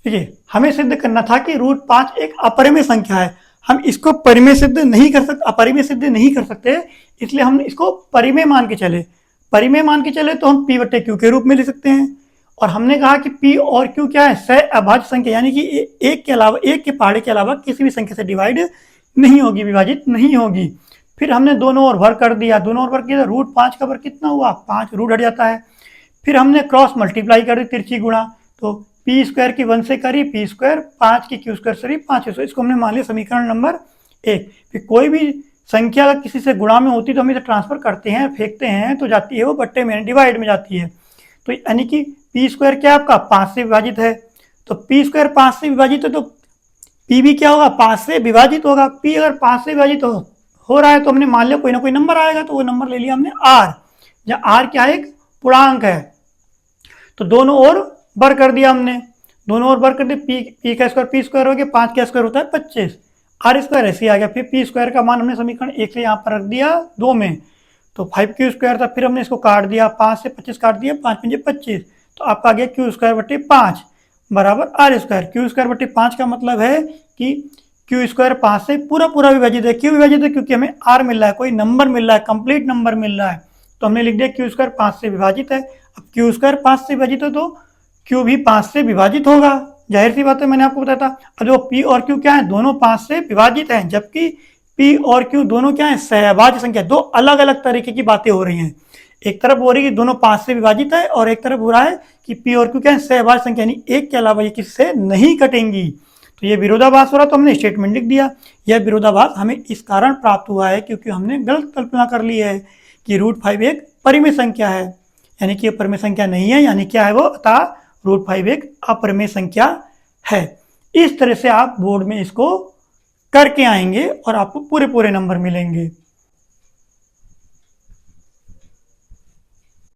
देखिए हमें सिद्ध करना था कि √5 एक अपरिमेय संख्या है। हम इसको परिमेय सिद्ध नहीं कर सकते, अपरिमेय सिद्ध नहीं कर सकते, इसलिए हम इसको परिमेय मान के चले। परिमेय मान के चले तो हम P/Q के रूप में ले सकते हैं। और हमने कहा कि P और Q क्या है, सहअभाज्य संख्या, यानी कि एक के अलावा, एक के पहाड़े के अलावा किसी भी संख्या से डिवाइड नहीं होगी, विभाजित नहीं होगी। फिर हमने दोनों ओर वर्ग कर दिया, दोनों ओर वर्ग किया, √5 का वर्ग कितना हुआ, 5, रूट हट जाता है। फिर हमने क्रॉस मल्टीप्लाई कर दी, तिरछी गुणा, तो P² की 1 से करी P², 5 की Q² से 500, इसको हमने मान लिया समीकरण नंबर 1। फिर कोई भी संख्या अगर किसी से गुणा में होती तो हम इसे ट्रांसफर करते हैं, फेंकते हैं तो जाती है वो बट्टे में, डिवाइड में जाती है। तो यानी कि P² क्या आपका 5 से विभाजित है, तो P² 5 से विभाजित है तो P भी क्या होगा, 5 से विभाजित होगा। P अगर 5 से विभाजित हो रहा है तो हमने मान लिया कोई ना कोई नंबर आएगा, तो वो नंबर ले लिया हमने R, जहाँ R क्या है, एक पूर्णांक है। तो दोनों ओर वर्ग कर दिया हमने, दोनों ओर वर्ग कर दिया, P का स्क्वायर P² हो गया, 5 का स्क्वायर होता है 25, R² ऐसे आ गया। फिर P² का मान हमने समीकरण 1 से यहाँ पर रख दिया 2 में, तो 5Q² था। फिर हमने इसको काट दिया, 5 से 25 काट दिया, 5 5 25, तो आपका आ गया Q²/5 बराबर R²। Q²/5 का मतलब है कि Q² 5 से पूरा पूरा विभाजित है। क्यों विभाजित है, क्योंकि हमें R मिल रहा है, कोई नंबर मिल रहा है, कंप्लीट नंबर मिल रहा है, तो हमने लिख दिया Q² 5 से विभाजित है। अब Q² 5 से विभाजित है तो Q भी 5 से विभाजित होगा, जाहिर सी बात है, मैंने आपको बताया था। अब जो P और Q क्या है, दोनों 5 से विभाजित हैं, जबकि P और Q दोनों क्या है, सहअभाज्य संख्या। दो अलग अलग तरीके की बातें हो रही हैं, एक तरफ हो रही है कि दोनों 5 से विभाजित है, और एक तरफ हो रहा है कि P और Q क्या है, सहअभाज्य संख्या, यानी एक के अलावा ये किसी से नहीं कटेंगी। तो ये विरोधाभास हो रहा, तो हमने स्टेटमेंट लिख दिया। यह विरोधाभास हमें इस कारण प्राप्त हुआ है क्योंकि हमने गलत कल्पना कर ली है कि √5 एक परिमेय संख्या है, यानी कि परिमेय संख्या नहीं है, यानी क्या है वो, अतः √5 एक अपरिमेय संख्या है। इस तरह से आप बोर्ड में इसको करके आएंगे और आपको पूरे पूरे नंबर मिलेंगे।